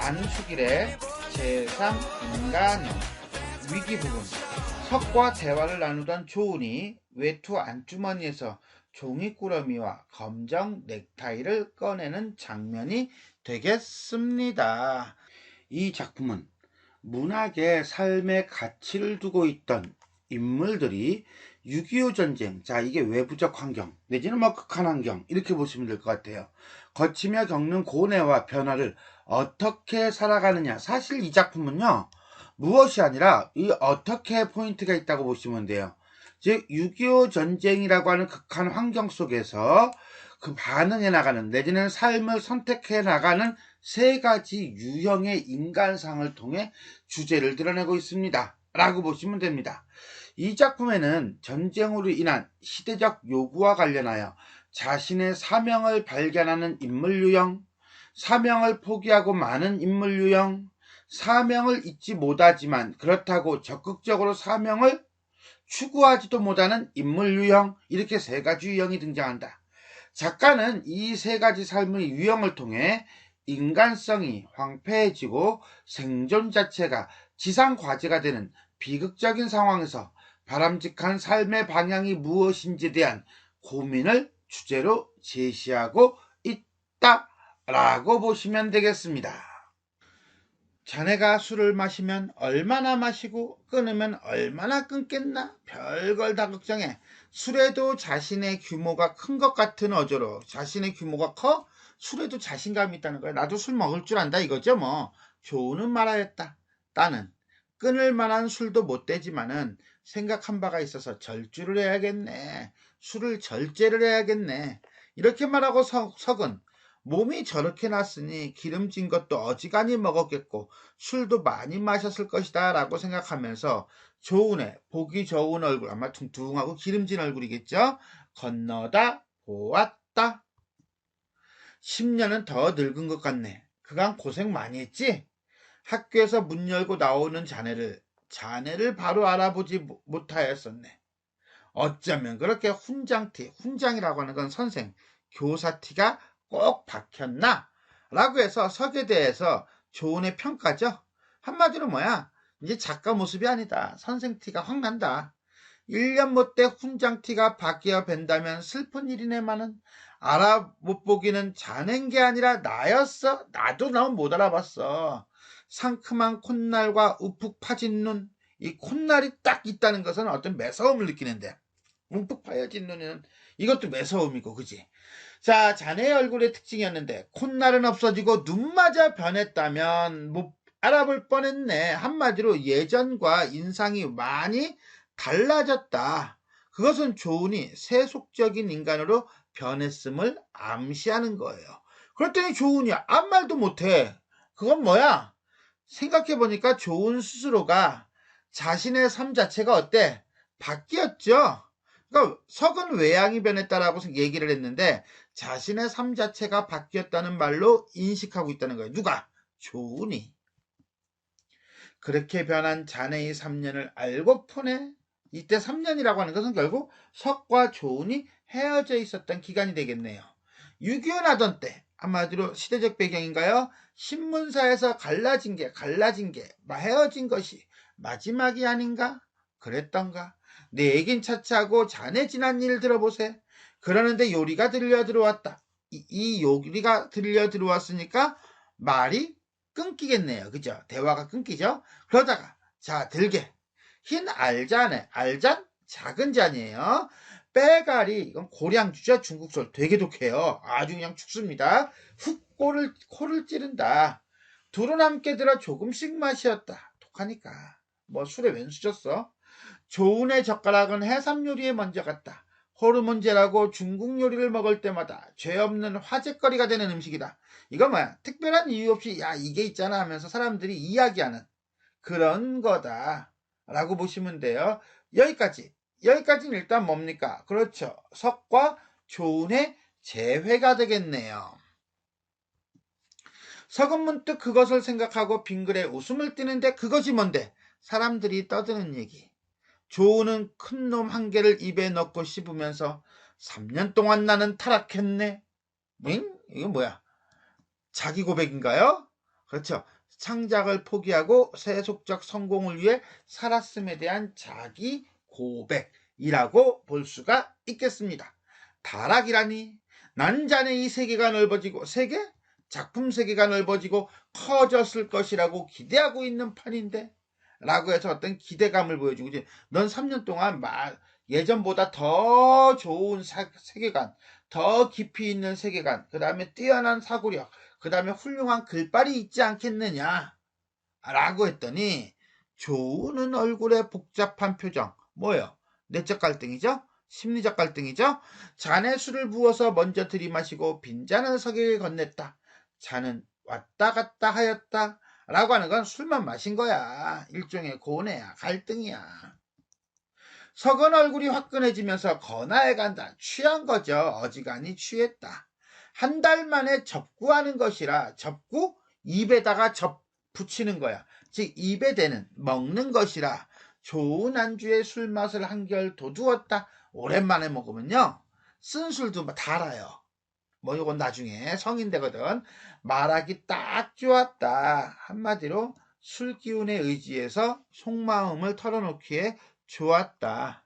안수길의 제3 인간형 위기 부분. 석과 대화를 나누던 조은이 외투 안주머니에서 종이꾸러미와 검정 넥타이를 꺼내는 장면이 되겠습니다. 이 작품은 문학의 삶의 가치를 두고 있던 인물들이 6.25 전쟁, 자 이게 외부적 환경 내지는 뭐 극한 환경 이렇게 보시면 될 것 같아요. 거치며 겪는 고뇌와 변화를 어떻게 살아가느냐. 사실 이 작품은요 무엇이 아니라 이 어떻게 포인트가 있다고 보시면 돼요. 즉 6.25 전쟁이라고 하는 극한 환경 속에서 그 반응해 나가는 내지는 삶을 선택해 나가는 세 가지 유형의 인간상을 통해 주제를 드러내고 있습니다 라고 보시면 됩니다. 이 작품에는 전쟁으로 인한 시대적 요구와 관련하여 자신의 사명을 발견하는 인물 유형, 사명을 포기하고 마는 인물 유형, 사명을 잊지 못하지만 그렇다고 적극적으로 사명을 추구하지도 못하는 인물 유형, 이렇게 세 가지 유형이 등장한다. 작가는 이 세 가지 삶의 유형을 통해 인간성이 황폐해지고 생존 자체가 지상과제가 되는 비극적인 상황에서 바람직한 삶의 방향이 무엇인지에 대한 고민을 주제로 제시하고 있다라고 보시면 되겠습니다. 자네가 술을 마시면 얼마나 마시고 끊으면 얼마나 끊겠나? 별걸 다 걱정해. 술에도 자신의 규모가 큰 것 같은 어조로 자신의 규모가 커? 술에도 자신감이 있다는 거야. 나도 술 먹을 줄 안다 이거죠 뭐. 조은은 말하였다. 따는 끊을 만한 술도 못 되지만은 생각한 바가 있어서 절주를 해야겠네. 술을 절제를 해야겠네. 이렇게 말하고 석은 몸이 저렇게 났으니 기름진 것도 어지간히 먹었겠고 술도 많이 마셨을 것이다 라고 생각하면서 조은의 보기 좋은 얼굴, 아마 퉁퉁하고 기름진 얼굴이겠죠? 건너다 보았다. 10년은 더 늙은 것 같네. 그간 고생 많이 했지? 학교에서 문 열고 나오는 자네를 바로 알아보지 못하였었네. 어쩌면 그렇게 훈장이라고 하는 건 선생, 교사티가 꼭 박혔나? 라고 해서 석에 대해서 조은의 평가죠. 한마디로 뭐야? 이제 작가 모습이 아니다. 선생 티가 확 난다. 1년 못돼 훈장 티가 바뀌어 뵌다면 슬픈 일이네만은 알아 못 보기는 자넨 게 아니라 나였어. 나도 넌 못 알아봤어. 상큼한 콧날과 우푹 파진 눈, 이 콧날이 딱 있다는 것은 어떤 매서움을 느끼는데 움푹 파여진 눈은 이것도 매서움이고 그지? 자, 자네의 얼굴의 특징이었는데 콧날은 없어지고 눈마저 변했다면 못 알아볼 뻔했네. 한마디로 예전과 인상이 많이 달라졌다. 그것은 조은이 세속적인 인간으로 변했음을 암시하는 거예요. 그랬더니 조은이 아무 말도 못해. 그건 뭐야? 생각해보니까 조은 스스로가 자신의 삶 자체가 어때? 바뀌었죠? 그러니까 석은 외양이 변했다라고 얘기를 했는데 자신의 삶 자체가 바뀌었다는 말로 인식하고 있다는 거예요. 누가? 조은이. 그렇게 변한 자네의 3년을 알고 푸네. 이때 3년이라고 하는 것은 결국 석과 조은이 헤어져 있었던 기간이 되겠네요. 6.25 나던 때, 한마디로 시대적 배경인가요? 신문사에서 갈라진 게 헤어진 것이 마지막이 아닌가? 그랬던가? 내 얘긴 차치하고 자네 지난 일 들어보세. 그러는데 요리가 들려 들어왔다. 이 요리가 들려 들어왔으니까 말이 끊기겠네요. 그죠? 대화가 끊기죠? 그러다가 자 들게 흰 알잔에 알잔 작은 잔이에요. 빼가리 이건 고량주죠. 중국술 되게 독해요. 아주 그냥 죽습니다. 훅 코를 찌른다. 둘은 함께 들어 조금씩 마시었다. 독하니까 뭐 술에 웬 수졌어. 조은의 젓가락은 해삼 요리에 먼저 갔다. 호르몬제라고 중국 요리를 먹을 때마다 죄 없는 화제거리가 되는 음식이다. 이거 뭐야? 특별한 이유 없이 야 이게 있잖아 하면서 사람들이 이야기하는 그런 거다 라고 보시면 돼요. 여기까지는 일단 뭡니까? 그렇죠. 석과 조은의 재회가 되겠네요. 석은 문득 그것을 생각하고 빙글에 웃음을 띠는데 그것이 뭔데? 사람들이 떠드는 얘기. 조은은 큰 놈 한 개를 입에 넣고 씹으면서 3년 동안 나는 타락했네. 응? 이거 뭐야? 자기 고백인가요? 그렇죠. 창작을 포기하고 세속적 성공을 위해 살았음에 대한 자기 고백이라고 볼 수가 있겠습니다. 타락이라니. 난 자네 이 세계가 넓어지고 작품 세계가 넓어지고 커졌을 것이라고 기대하고 있는 판인데 라고 해서 어떤 기대감을 보여주고, 넌 3년 동안 예전보다 더 좋은 세계관, 더 깊이 있는 세계관, 그 다음에 뛰어난 사고력, 그 다음에 훌륭한 글빨이 있지 않겠느냐 라고 했더니, 조우는 얼굴에 복잡한 표정. 뭐예요? 내적 갈등이죠? 심리적 갈등이죠? 잔에 술을 부어서 먼저 들이마시고 빈잔을 서기에 건넸다. 잔은 왔다 갔다 하였다 라고 하는 건 술만 마신 거야. 일종의 고뇌야, 갈등이야. 석은 얼굴이 화끈해지면서 건아해 간다. 취한 거죠. 어지간히 취했다. 한 달 만에 접구하는 것이라. 접구? 입에다가 붙이는 거야. 즉 입에 대는, 먹는 것이라. 좋은 안주에 술맛을 한결 돋우었다. 오랜만에 먹으면요, 쓴 술도 달아요. 이건 나중에 성인 되거든. 말하기 딱 좋았다. 한마디로 술 기운에 의지해서 속마음을 털어놓기에 좋았다.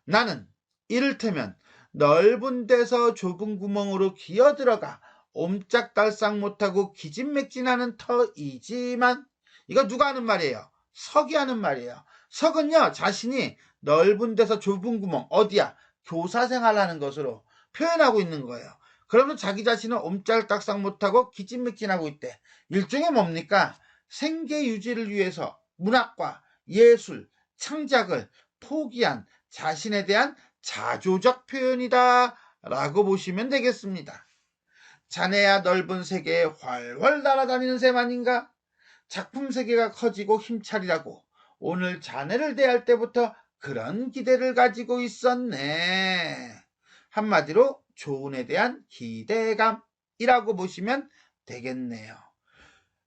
나는 이를테면 넓은 데서 좁은 구멍으로 기어들어가 옴짝달싹 못하고 기진맥진하는 터이지만, 이거 누가 하는 말이에요? 석이 하는 말이에요. 석은요, 자신이 넓은 데서 좁은 구멍, 어디야? 교사 생활하는 것으로 표현하고 있는 거예요. 그러면 자기 자신은 옴짝달싹 못하고 기진맥진하고 있대. 일종의 뭡니까? 생계 유지를 위해서 문학과 예술, 창작을 포기한 자신에 대한 자조적 표현이다 라고 보시면 되겠습니다. 자네야 넓은 세계에 활활 날아다니는 셈 아닌가? 작품 세계가 커지고 힘차리라고 오늘 자네를 대할 때부터 그런 기대를 가지고 있었네. 한마디로 조운에 대한 기대감이라고 보시면 되겠네요.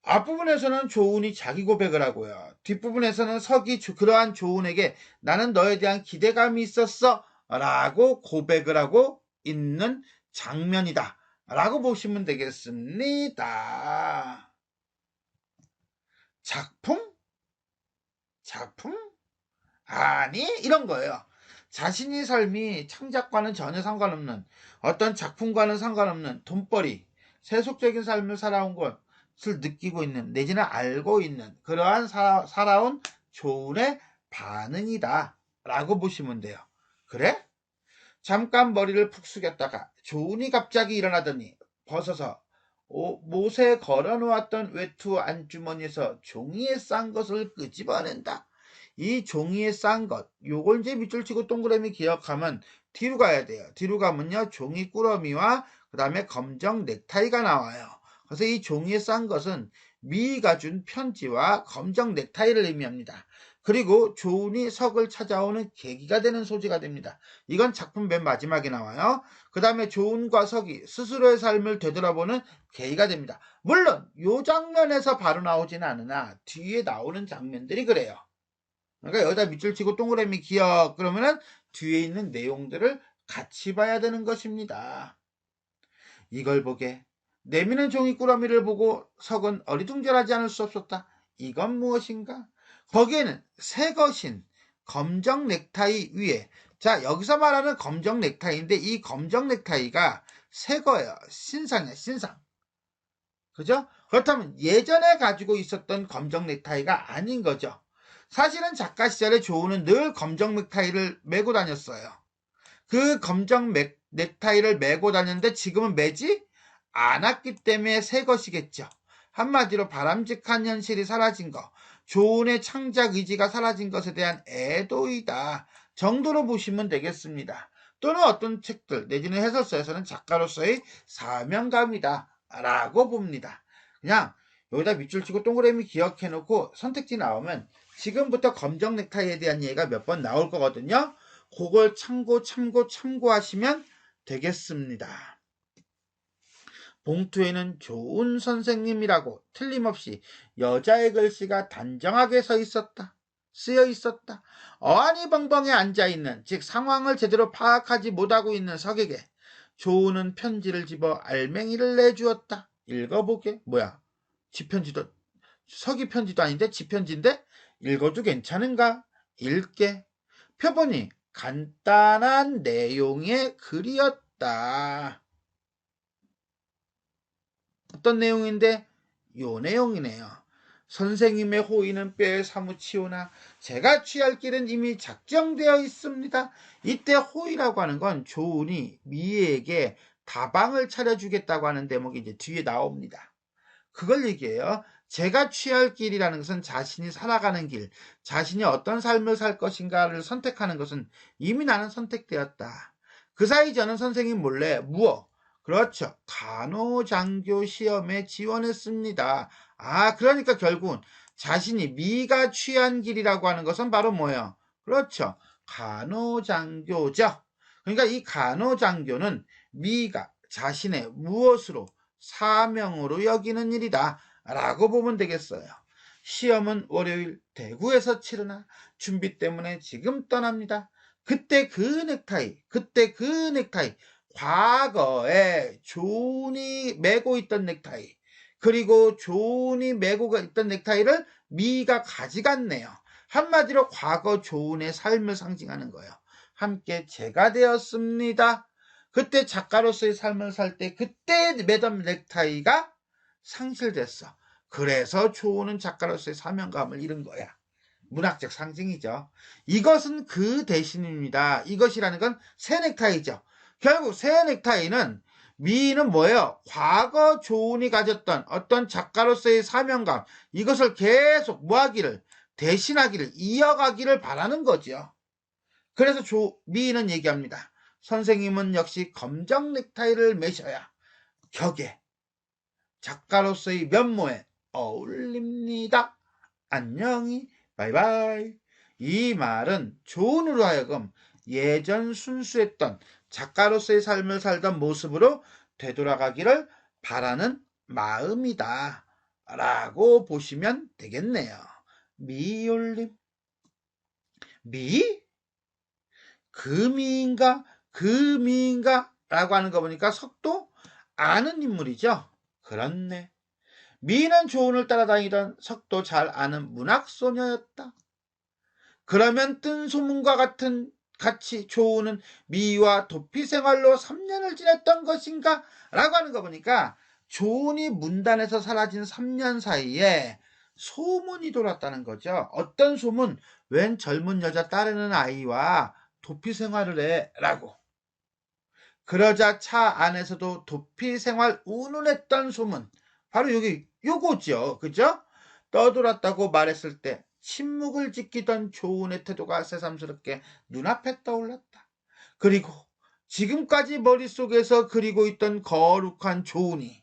앞부분에서는 조운이 자기 고백을 하고요. 뒷부분에서는 석이 그러한 조운에게 나는 너에 대한 기대감이 있었어 라고 고백을 하고 있는 장면이다 라고 보시면 되겠습니다. 작품? 아니, 이런 거예요. 자신의 삶이 창작과는 전혀 상관없는, 어떤 작품과는 상관없는 돈벌이, 세속적인 삶을 살아온 것을 느끼고 있는, 내지는 알고 있는 그러한 살아온 조운의 반응이다 라고 보시면 돼요. 그래? 잠깐 머리를 푹 숙였다가 조운이 갑자기 일어나더니 벗어서 못에 걸어놓았던 외투 안주머니에서 종이에 싼 것을 끄집어낸다. 이 종이에 싼 것, 요걸 이제 밑줄 치고 동그라미 기억하면 뒤로 가야 돼요. 뒤로 가면요, 종이 꾸러미와 그 다음에 검정 넥타이가 나와요. 그래서 이 종이에 싼 것은 미희가 준 편지와 검정 넥타이를 의미합니다. 그리고 조운이 석을 찾아오는 계기가 되는 소재가 됩니다. 이건 작품 맨 마지막에 나와요. 그 다음에 조운과 석이 스스로의 삶을 되돌아보는 계기가 됩니다. 물론 이 장면에서 바로 나오지는 않으나 뒤에 나오는 장면들이 그래요. 그러니까 여기다 밑줄 치고 동그라미 기억, 그러면은 뒤에 있는 내용들을 같이 봐야 되는 것입니다. 이걸 보게 내미는 종이 꾸러미를 보고 석은 어리둥절하지 않을 수 없었다. 이건 무엇인가? 거기에는 새 것인 검정 넥타이 위에, 자, 여기서 말하는 검정 넥타이인데 이 검정 넥타이가 새 거예요. 신상이야, 신상. 그죠? 그렇다면 예전에 가지고 있었던 검정 넥타이가 아닌 거죠. 사실은 작가 시절에 조우는 늘 검정 넥타이를 메고 다녔어요. 그 검정 넥타이를 메고 다녔는데 지금은 매지 않았기 때문에 새 것이겠죠. 한마디로 바람직한 현실이 사라진 것, 조운의 창작 의지가 사라진 것에 대한 애도이다 정도로 보시면 되겠습니다. 또는 어떤 책들 내지는 해설서에서는 작가로서의 사명감이다 라고 봅니다. 그냥 여기다 밑줄 치고 동그라미 기억해놓고 선택지 나오면 지금부터 검정 넥타이에 대한 얘기가 몇 번 나올 거거든요. 그걸 참고하시면 되겠습니다. 봉투에는 조운 선생님이라고 틀림없이 여자의 글씨가 단정하게 쓰여 있었다. 어안이 벙벙에 앉아있는, 즉 상황을 제대로 파악하지 못하고 있는 석에게 조운은 편지를 집어 알맹이를 내주었다. 읽어보게. 뭐야? 지편지도 서기 편지도 아닌데 지편지인데 읽어도 괜찮은가? 읽게. 표본이 간단한 내용의 글이었다. 어떤 내용인데? 요 내용이네요. 선생님의 호의는 뼈에 사무치오나 제가 취할 길은 이미 작정되어 있습니다. 이때 호의라고 하는 건 조은이 미에게 다방을 차려주겠다고 하는 대목이 이제 뒤에 나옵니다. 그걸 얘기해요. 제가 취할 길이라는 것은 자신이 살아가는 길, 자신이 어떤 삶을 살 것인가를 선택하는 것은 이미 나는 선택되었다. 그 사이 저는 선생님 몰래 무엇? 그렇죠. 간호장교 시험에 지원했습니다. 그러니까 결국은 자신이 미가 취한 길이라고 하는 것은 바로 뭐예요? 그렇죠. 간호장교죠. 그러니까 이 간호장교는 미가 자신의 무엇으로 사명으로 여기는 일이다 라고 보면 되겠어요. 시험은 월요일 대구에서 치르나 준비 때문에 지금 떠납니다. 그때 그 넥타이 과거에 존이 메고 있던 넥타이 그리고 존이 메고 있던 넥타이를 미가 가져갔네요. 한마디로 과거 존의 삶을 상징하는 거예요. 함께 제가 되었습니다. 그때 작가로서의 삶을 살 때 그때 매던 넥타이가 상실됐어. 그래서 조은은 작가로서의 사명감을 잃은 거야. 문학적 상징이죠. 이것은 그 대신입니다. 이것이라는 건 새 넥타이죠. 결국 새 넥타이는 미는 뭐예요? 과거 조은이 가졌던 어떤 작가로서의 사명감 이것을 계속 뭐하기를 대신하기를 이어가기를 바라는 거죠. 그래서 미는 얘기합니다. 선생님은 역시 검정 넥타이를 매셔야 격에 작가로서의 면모에 어울립니다. 안녕히 바이바이. 이 말은 조은으로 하여금 예전 순수했던 작가로서의 삶을 살던 모습으로 되돌아가기를 바라는 마음이다 라고 보시면 되겠네요. 미올림. 미? 금이인가? 금이인가? 라고 하는 거 보니까 석도 아는 인물이죠. 그렇네. 미는 조은을 따라다니던 석도 잘 아는 문학소녀였다. 그러면 뜬 소문과 같이 조은은 미와 도피 생활로 3년을 지냈던 것인가? 라고 하는 거 보니까 조은이 문단에서 사라진 3년 사이에 소문이 돌았다는 거죠. 어떤 소문? 웬 젊은 여자 따르는 아이와 도피 생활을 해 라고. 그러자 차 안에서도 도피 생활 운운했던 소문 바로 요거죠. 그죠? 떠돌았다고 말했을 때 침묵을 지키던 조은의 태도가 새삼스럽게 눈앞에 떠올랐다. 그리고 지금까지 머릿속에서 그리고 있던 거룩한 조은이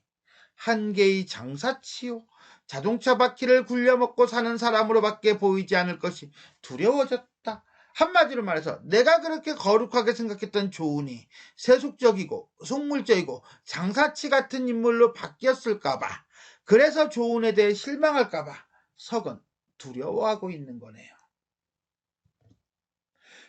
한 개의 장사치요 자동차 바퀴를 굴려먹고 사는 사람으로밖에 보이지 않을 것이 두려워졌다. 한마디로 말해서 내가 그렇게 거룩하게 생각했던 조은이 세속적이고 속물적이고 장사치 같은 인물로 바뀌었을까봐 그래서 조은에 대해 실망할까봐 석은 두려워하고 있는 거네요.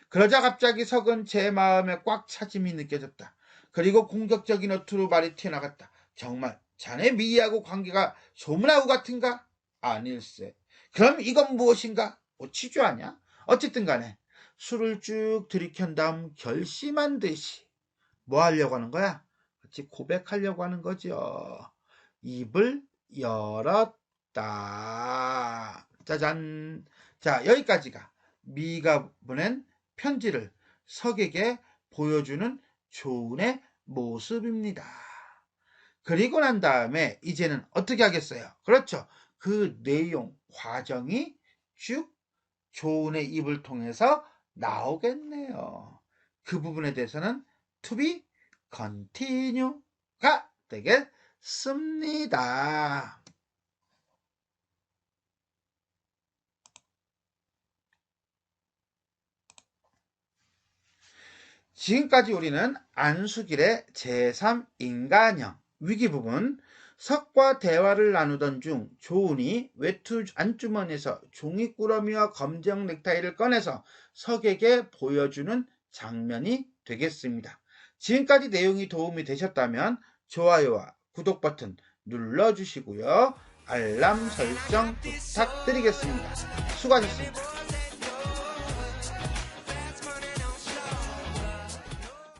그러자 갑자기 석은 제 마음에 꽉 차짐이 느껴졌다. 그리고 공격적인 어투로 말이 튀어나갔다. 정말 자네 미희하고 관계가 소문하고 같은가? 아닐세. 그럼 이건 무엇인가? 치주하냐? 어쨌든 간에 술을 쭉 들이켠 다음 결심한 듯이 뭐 하려고 하는 거야? 같이 고백하려고 하는 거죠. 입을 열었다. 짜잔. 자, 여기까지가 미가 보낸 편지를 석에게 보여주는 조은의 모습입니다. 그리고 난 다음에 이제는 어떻게 하겠어요? 그렇죠. 그 내용, 과정이 쭉 조은의 입을 통해서 나오겠네요. 그 부분에 대해서는 to be continue가 되겠습니다. 지금까지 우리는 안수길의 제3인간형 위기 부분 석과 대화를 나누던 중 조은이 외투 안주머니에서 종이꾸러미와 검정 넥타이를 꺼내서 석에게 보여주는 장면이 되겠습니다. 지금까지 내용이 도움이 되셨다면 좋아요와 구독 버튼 눌러주시고요. 알람 설정 부탁드리겠습니다. 수고하셨습니다.